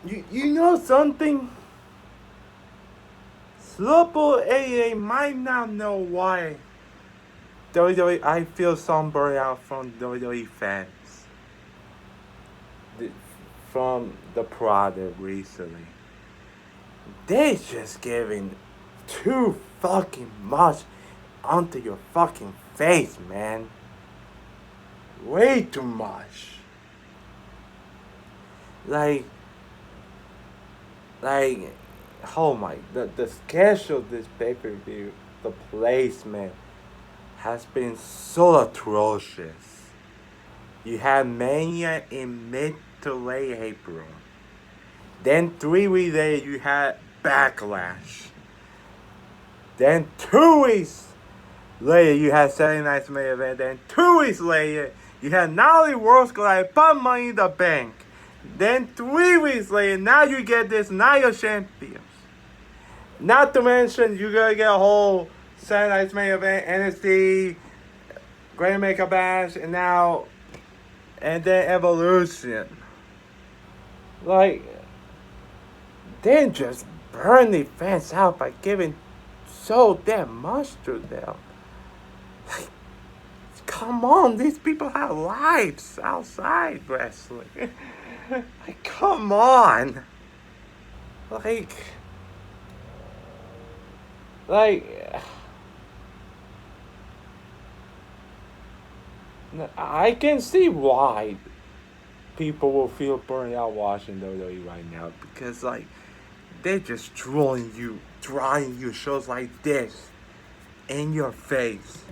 You know something? Slowpoke AA might not know why WWE. I feel some burnout from WWE fans the- from the product recently. They just giving too fucking much onto your fucking face, man. Way too much. Like, like, oh my, the schedule of this pay per view, the placement has been so atrocious. You had Mania in mid to late April. Then 3 weeks later, you had Backlash. Then 2 weeks later, you had Saturday Night's main event. Then 2 weeks later, you had not only World Collide, but Money in the Bank. Then 3 weeks later, now you get this Night of Champions. Not to mention, you're gonna get a whole Saturday Night's main event, NXT, Great Makeup Bash, and then Evolution. Like, they just burn the fans out by giving so damn much to them. Like, come on, these people have lives outside wrestling. Like, come on. Like, like, I can see why people will feel burned out watching WWE right now because, like, they're just drawing you shows like this in your face.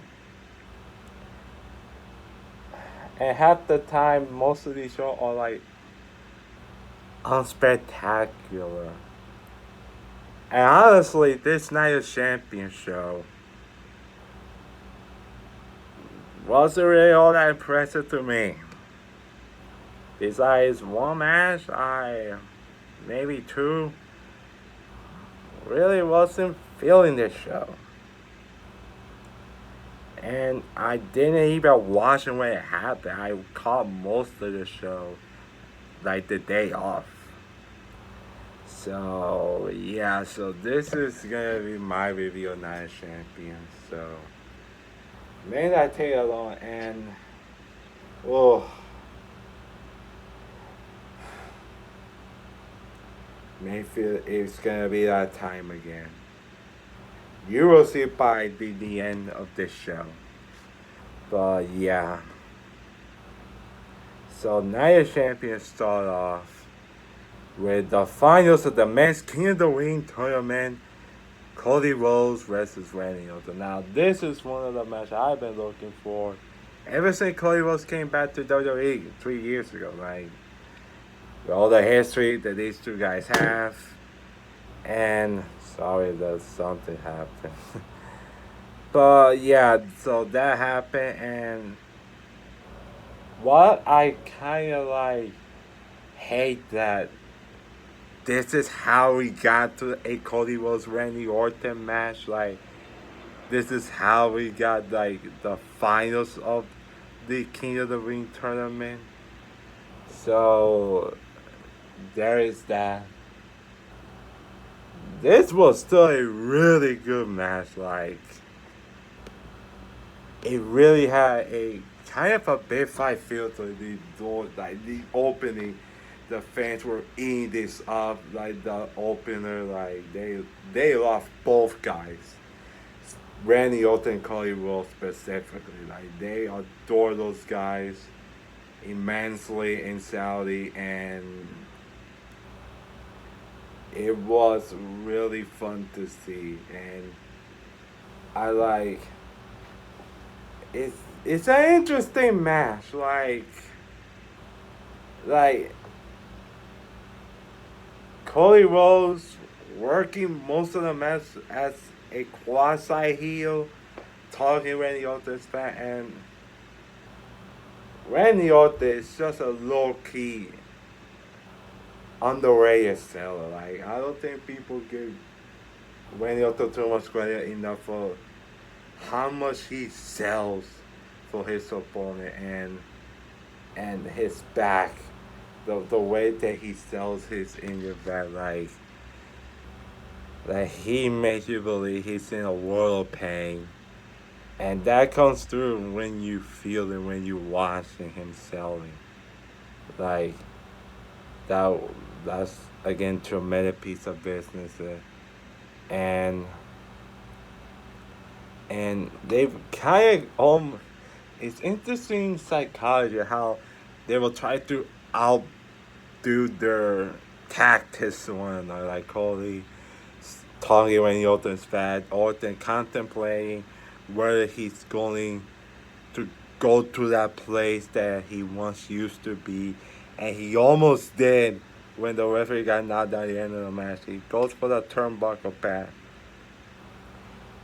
And half the time, most of these shows are like unspectacular. And honestly, this Night of Champions show wasn't really all that impressive to me. Besides one match, maybe two, really wasn't feeling this show. And I didn't even watch it when it happened. I caught most of the show like the day off. So yeah, so this is gonna be my review of Night of Champions. So maybe I take it along and oh, Mayfield it's gonna be that time again. You will see by the end of this show. But yeah. So Night of Champions start off with the finals of the Men's King of the Ring tournament. Cody Rhodes versus Randy Orton. Now this is one of the matches I've been looking for ever since Cody Rhodes came back to WWE 3 years ago. Like with all the history that these two guys have. And sorry that something happened. But yeah, so that happened, and what I kind of like hate that this is how we got to a Cody Rhodes Randy Orton match. Like this is how we got like the finals of the King of the Ring tournament. So there is that. This was still a really good match. Like it really had a kind of a big fight feel to the door, like the opening. The fans were eating this up, like the opener, like they loved both guys. Randy Orton and Cody Rhodes specifically, like they adore those guys immensely in Saudi, and it was really fun to see. And I like it's an interesting match. Like Cody Rhodes working most of the match as a quasi heel, talking Randy Orton's back, and Randy Orton is just a low key underrated seller. Like I don't think people give Randy Orton too much credit enough for how much he sells for his opponent and his back the way that he sells his injury back, like he makes you believe he's in a world of pain, and that comes through when you feel it when you watching him selling. Like that, that's again tremendous piece of business, and they've kind of it's interesting psychology how they will try to outdo their tactics to one another, like Cody talking when Orton's bad, Orton contemplating whether he's going to go to that place that he once used to be, and he almost did when the referee got knocked out at the end of the match. He goes for the turnbuckle pad.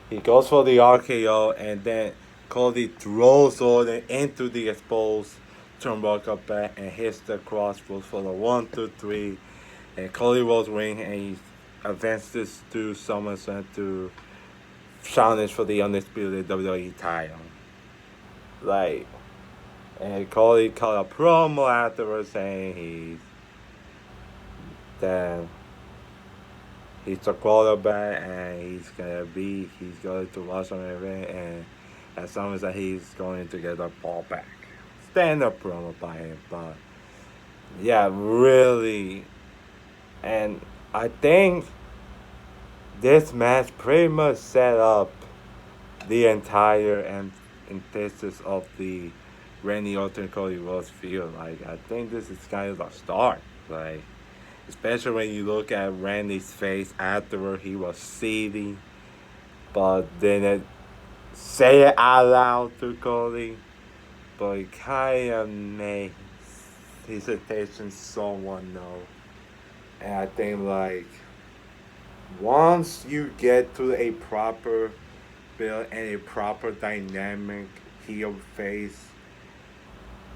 He goes for the RKO, and then Cody throws Orton into the exposed turnbuckle pad and hits the crossroads for the 1, 2, 3. And Cody rolls ring, and he advances to SummerSlam to challenge for the undisputed WWE title. Like, and Cody cut a promo afterwards saying he's a quarterback and he's going to watch an event, and at SummerSlam he's going to get the ball back. Stand-up promo by him, but yeah, really. And I think this match pretty much set up the entire antithesis of the Randy Orton Cody Rhodes feud. Like, I think this is kind of the start. Like, especially when you look at Randy's face afterward, he was seething, but didn't say it out loud to Cody. But it kind of made his attention someone know. And I think, like, once you get to a proper build and a proper dynamic heel face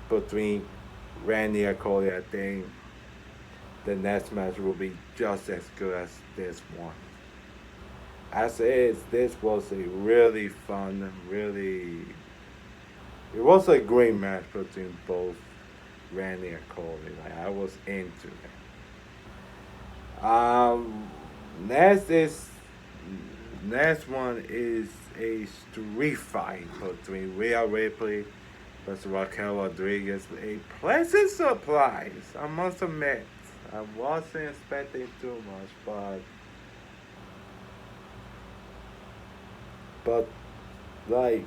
between Randy and Cody, I think the next match will be just as good as this one. As is, this was a really fun, it was a great match between both Randy and Cody. Like, I was into it. Next is next one is a street fight between Rhea Ripley versus Raquel Rodriguez. A pleasant surprise, I must admit. I wasn't expecting too much, but like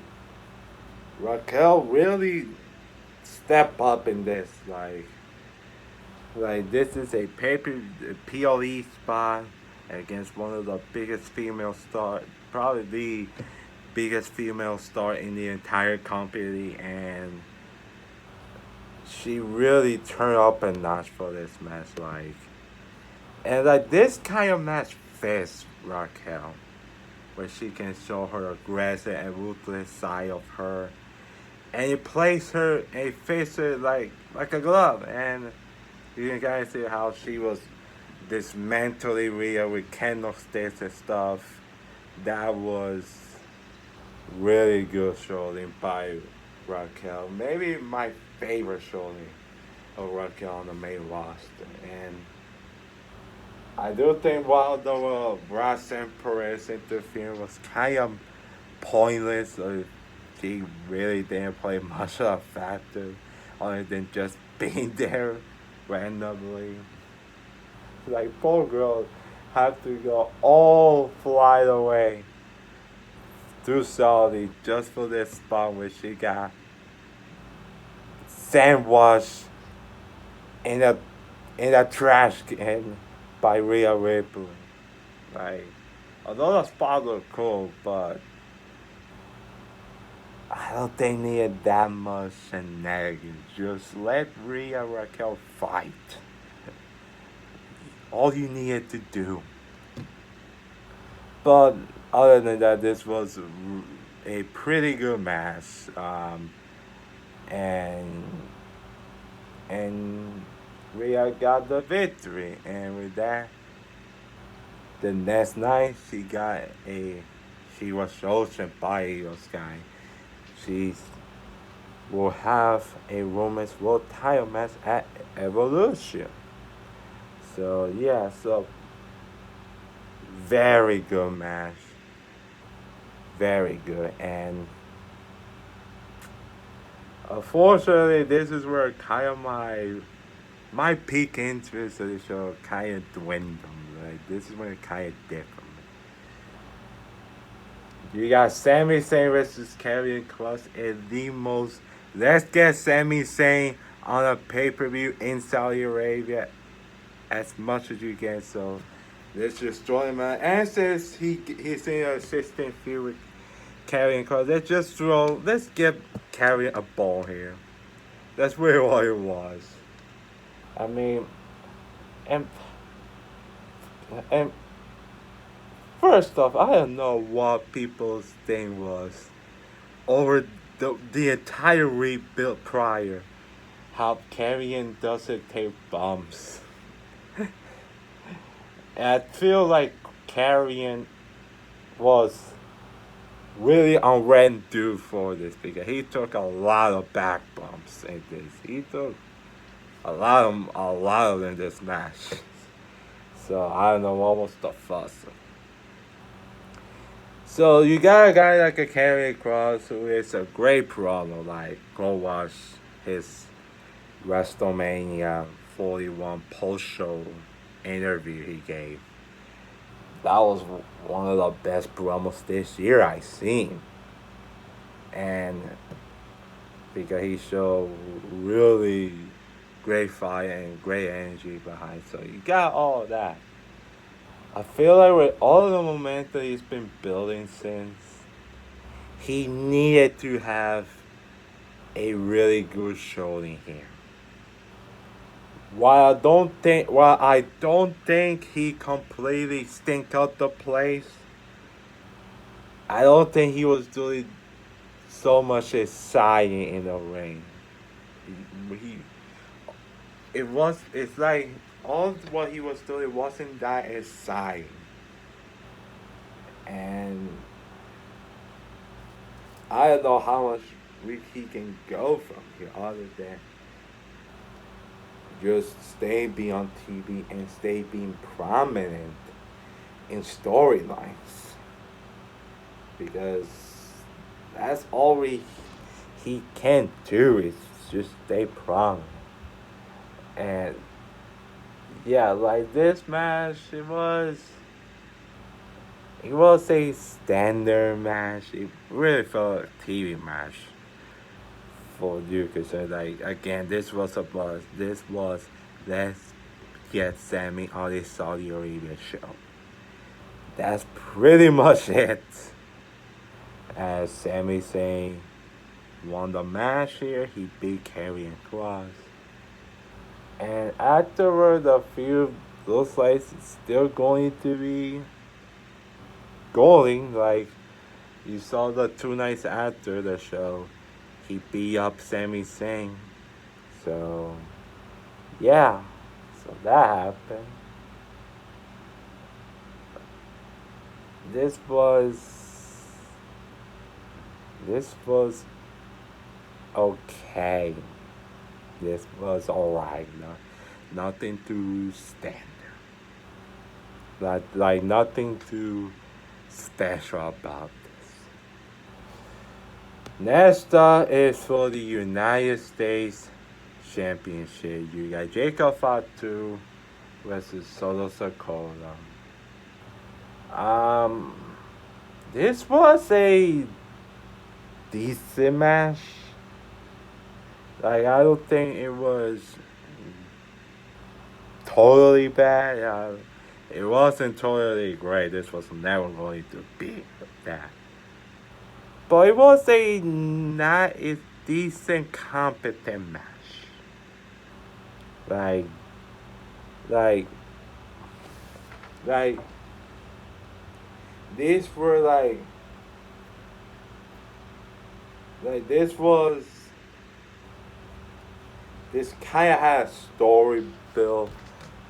Raquel really stepped up in this. Like this is a PLE spot against one of the biggest female star, probably the biggest female star in the entire company, and she really turned up a notch for this match. And this kind of match fits Raquel, where she can show her aggressive and ruthless side of her, and it plays her and it fits her like a glove. And you can kind of see how she was dismantling Rhea with candlesticks and stuff. That was really good showing by Raquel. Maybe my favorite showing of Raquel on the main roster. And I do think while the Ross and Perez interference was kind of pointless, she really didn't play much of a factor other than just being there randomly. Like, poor girl have to go all flight away through Saudi just for this spot where she got sandwiched in a trash can by Rhea Ripley. Like, although the spot looked cool, but I don't think needed that much shenanigans. Just let Rhea Raquel fight. All you needed to do. But other than that, this was a pretty good match. And Rhea got the victory. And with that, the next night she was chosen by Io Sky. will have a women's world title match at Evolution. So yeah, so very good match, very good. And unfortunately, this is where kind of my peak interest of the show kind of dwindled. Like this is when it kind of dipped. You got Sami Zayn versus Karrion Kross in the most. Let's get Sami Zayn on a pay per view in Saudi Arabia as much as you can. So let's just throw him out. And since he's in an assistant feud with Karrion Kross, let's give Karrion a ball here. That's really what it was. I mean, and and first off, I don't know what people's thing was over the entire rebuild prior. How Karrion doesn't take bumps. And I feel like Karrion was really on red due for this because he took a lot of back bumps in this. He took a lot of them in this match. So I don't know what was the fuss. So you got a guy like a Karrion Kross who is a great promo. Like go watch his WrestleMania 41 post show interview he gave. That was one of the best promos this year I seen. And because he showed really great fire and great energy behind. So you got all of that. I feel like with all the momentum he's been building since, he needed to have a really good showing here. While I don't think he completely stink out the place, I don't think he was doing so much exciting in the ring. He it's like all what he was doing wasn't that exciting. And I don't know how much he can go from here other than just stay being on TV and stay being prominent in storylines. Because that's all he can do is just stay prominent. And yeah, like this match, it was a standard match. It really felt like a TV match for you, because like again, this was a buzz. This was let's get Sammy on this Saudi Arabia show. That's pretty much it. As Sami Zayn won the match here, he beat Karrion Kross. And afterward, the feud looks like it's still going to be going. Like, you saw the 2 nights after the show, he beat up Sami Zayn. So, yeah. So that happened. This was okay. This was alright. Nothing too standard. Like nothing too special about this. Next up is for the United States Championship. You got Jacob Fatu versus Solo Sikoa. This was a decent match. Like, I don't think it was totally bad. It wasn't totally great. This was never going to be that. But it was a decent, competent match. Like, these were this kind of had a story built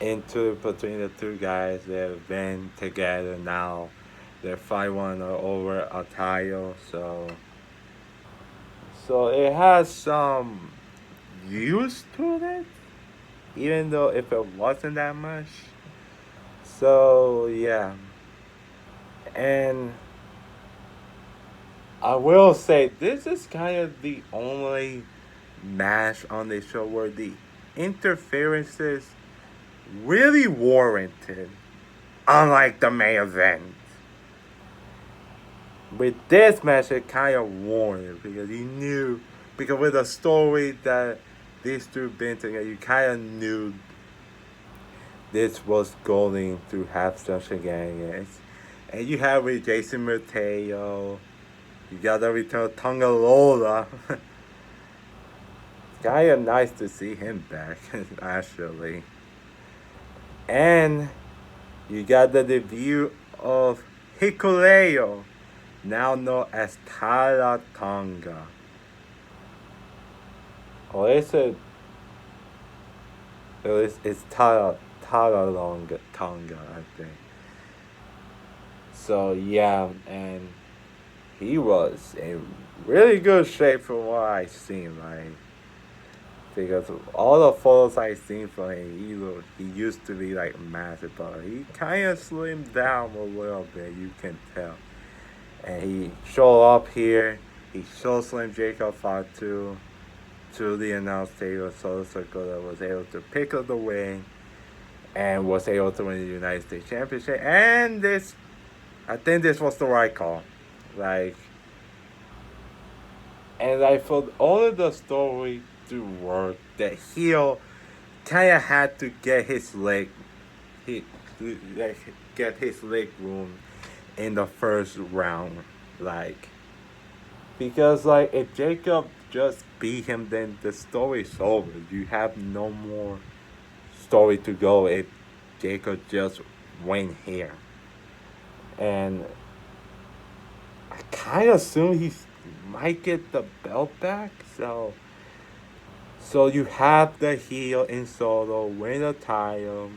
into between the two guys. They've been together now. They're fighting one over a title. So it has some use to it, even though if it wasn't that much. So yeah, and I will say this is kind of the only match on the show where the interferences really warranted, unlike the main event. With this match, it kind of warranted because you knew, because with the story that these two been together, you kind of knew this was going to have such shenanigans. And you have with Jason Mateo, you got the return of Tonga Lola. Kind of nice to see him back, actually. And you got the debut of Hikuleo, now known as Tara Tonga. Or is it? It's Tara Tonga, I think. So yeah, and he was in really good shape from what I seen, like because all the photos I seen from him, he used to be like massive, but he kind of slimmed down a little bit. You can tell, and he showed up here. He showed Slim Jacob Fatu to the announce table, so the circle that was able to pick up the win and was able to win the United States Championship. And this, I think this was the right call, like. And I felt all of the story to work, that heel kind of had to get his leg, he like, get his leg wound in the first round, like because like if Jacob just beat him, then the story's over. You have no more story to go if Jacob just win here, and I kind of assume he might get the belt back, so you have the heel in Solo win the title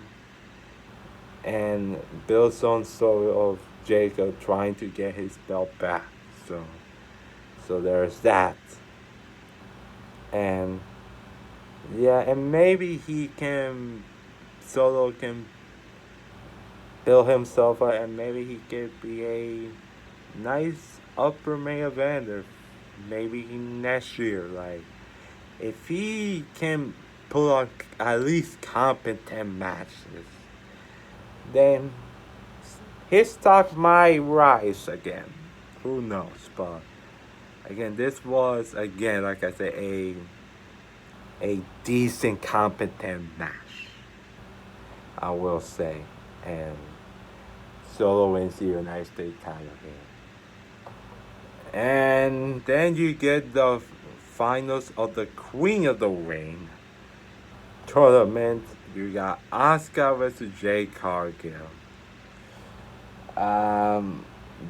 and build some story of Jacob trying to get his belt back. So there's that. And yeah, and maybe Solo can build himself up, and maybe he could be a nice upper main eventer maybe next year. Like if he can put on at least competent matches, then his stock might rise again. Who knows? But again, this was again, like I said, a decent, competent match. I will say, and Solo wins the United States title here. And then you get the finals of the Queen of the Ring tournament. You got Asuka versus Jade Cargill.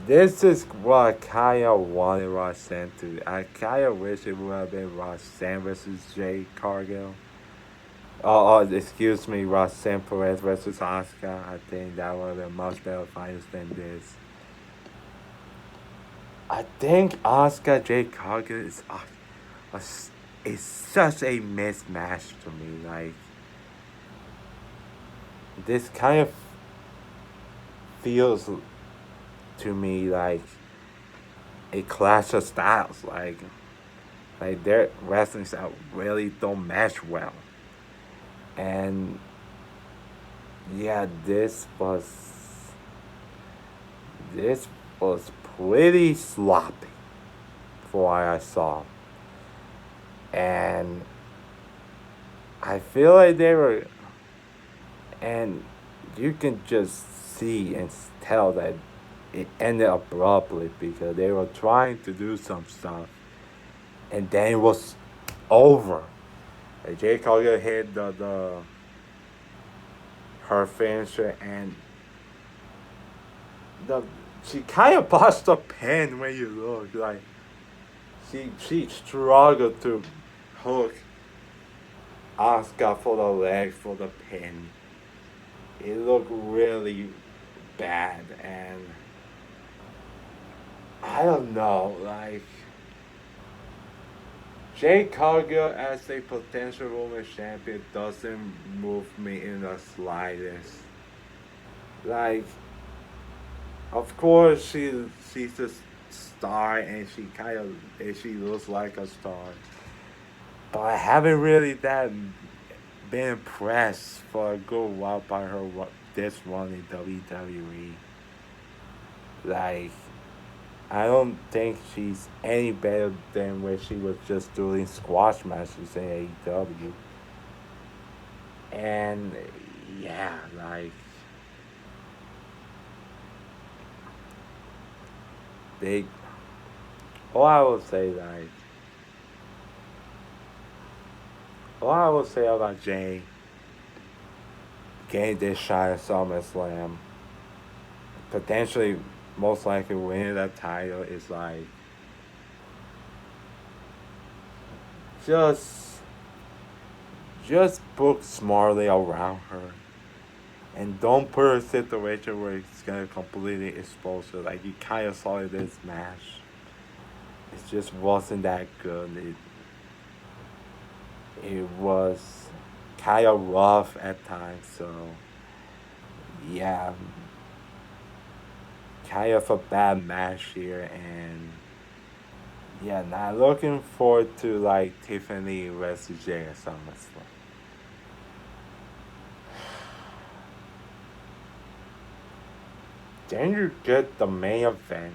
This is what I kind of wanted Roxanne to. I kind of wish it would have been Roxanne versus Jade Cargill. Excuse me, Roxanne Perez versus Asuka. I think that would have been much better finals than this. I think Asuka Jade Cargill is such a mismatch to me. Like this kind of feels to me like a clash of styles. Like their wrestling style really don't match well. And yeah, this was pretty sloppy for what I saw. And I feel like they were, and you can just see and tell that it ended abruptly because they were trying to do some stuff and then it was over. Jay Cargill hit her finisher, and she kind of botched the pin when you look. Like she struggled to hook Asuka for the leg for the pin. It looked really bad, and I don't know, like Jade Cargill as a potential women's champion doesn't move me in the slightest. Like, of course she's a star and she looks like a star, but I haven't really been impressed for a good while by her this run in WWE. Like, I don't think she's any better than when she was just doing squash matches in AEW. And yeah, like they all I will say like all I will say about Jay getting this shot at SummerSlam, potentially most likely winning that title is like just just book smartly around her. And don't put her in a situation where it's gonna completely expose her. Like you kinda saw it in this match. It just wasn't that good. It was kinda rough at times, so yeah. Kind of a bad match here, and yeah, not looking forward to like Tiffany versus Jay at SummerSlam. Then you get the main event.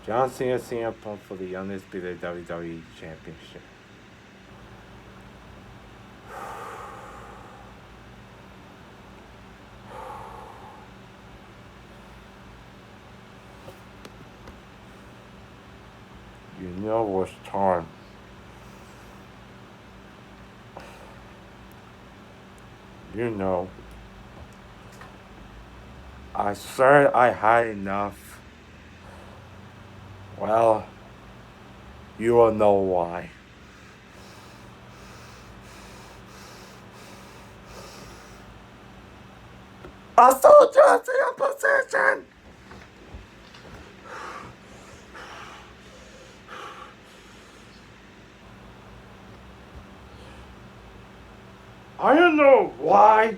John Cena, CM Punk for the undisputed WWE Championship. You know what's time. You know. I said I had enough. Well, you will know why. I told you in a position. I don't know why,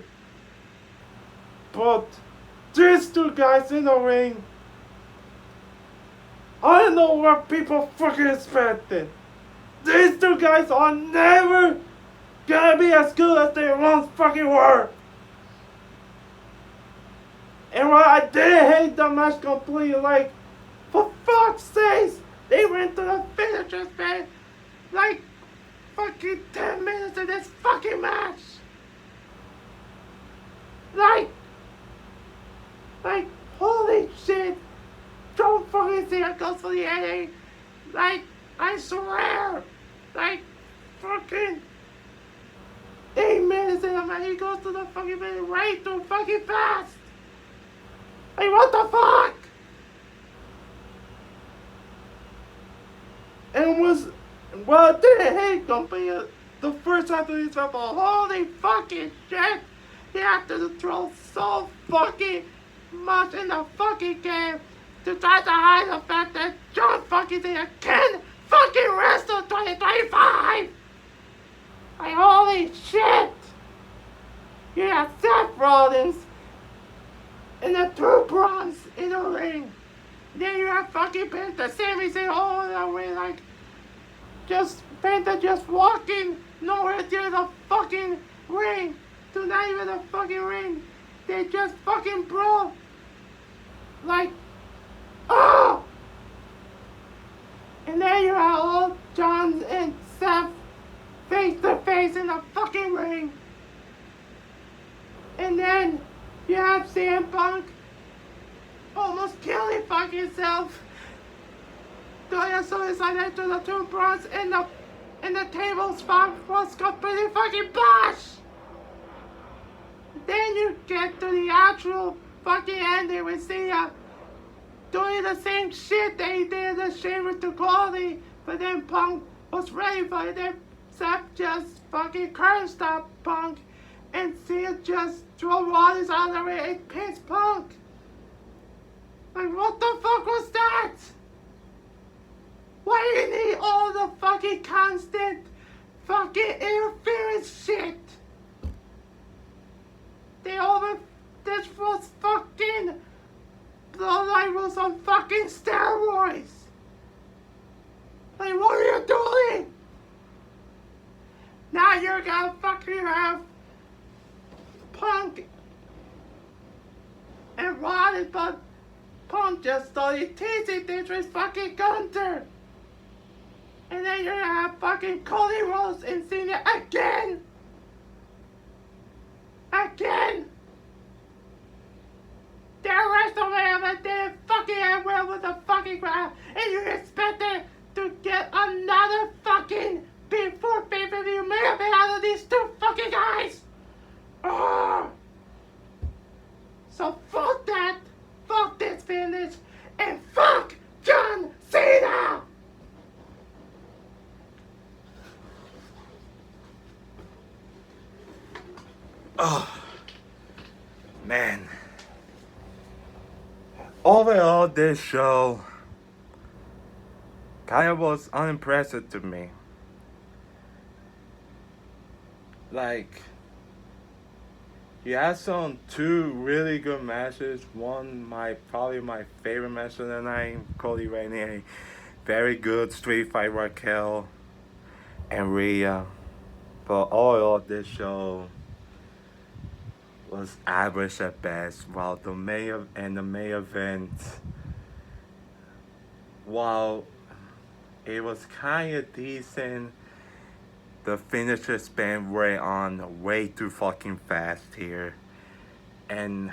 but these two guys in the ring, I don't know what people fucking expected. These two guys are never gonna be as good as they once fucking were. And while I did hate the match completely, like, for fuck's sake, they went to the finishers, man. Like, fucking 10 minutes of this fucking match. Like, holy shit. Don't fucking see it goes for the ending. Like, I swear. Like, fucking 8 minutes in the match, he goes to the fucking minute right too fucking fast. Like, what the fuck? And well, I didn't hate completely the first after this match, but holy fucking shit. He had to throw so fucking much in the fucking game to try to hide the fact that John fucking Cena can fucking wrestle 2025! Like, holy shit! You got Seth Rollins and the two bronze in the ring. Then you have fucking Penta, Sami Zayn all in the ring, like, just Penta just walking nowhere near the fucking ring. To not even the fucking ring. They just fucking brawl. Like, oh! And then you have all John and Seth face to face in the fucking ring. And then you have CM Punk almost killing fucking himself. Doing a suicide to the two bronze and the table spot was completely fucking botched. Then you get to the actual fucking ending with Cena doing the same shit they did the Sheamus to Cody, but then Punk was ready for it. Then Seth just fucking curb stopped Punk, and Cena just threw Rollins out of the ring and pins Punk. Like, what the fuck was that? Why do you need all the fucking constant fucking interference shit? This was fucking Bloodline was on fucking steroids. Like, what are you doing? Now you're gonna fucking have Punk and Roddy, but Punk just started teasing this with fucking Gunther. And then you're gonna have fucking Cody Rhodes and Cena again. Again. They're WrestleMania, but they fucking end well with the fucking crowd. And you expect them to get another fucking before pay-per-view main event out of these two fucking guys. Ugh. So fuck that. Fuck this finish. And fuck John Cena. Oh, man. Overall, this show kind of was unimpressive to me. Like, you had two really good matches. One, probably my favorite match of the night, Cody Rhodes, very good street fight, Raquel and Rhea. But overall, this show was average at best, while the main event, while it was kind of decent, the finisher span way on way too fucking fast here, and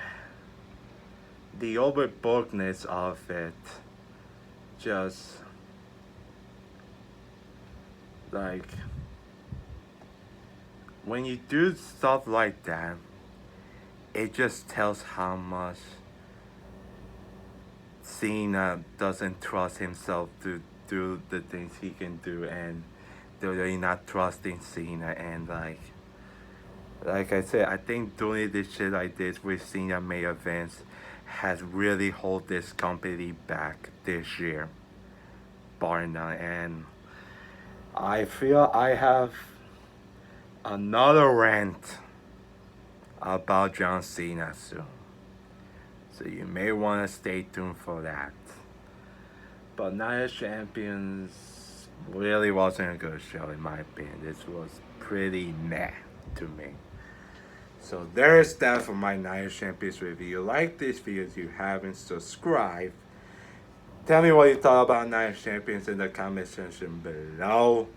the overbookedness of it just like when you do stuff like that, it just tells how much Cena doesn't trust himself to do the things he can do, and they're really not trusting Cena. And like I said, I think doing this shit like this with Cena main events has really hold this company back this year, bar none. And I feel I have another rant about John Cena soon, so you may want to stay tuned for that. But Night of Champions really wasn't a good show in my opinion. This was pretty meh to me. So there's that for my Night of Champions review. Like this video if you haven't subscribed. Tell me what you thought about Night of Champions in the comment section below.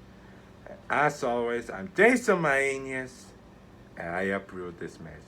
As always, I'm Jason Maenius, and I approve this message.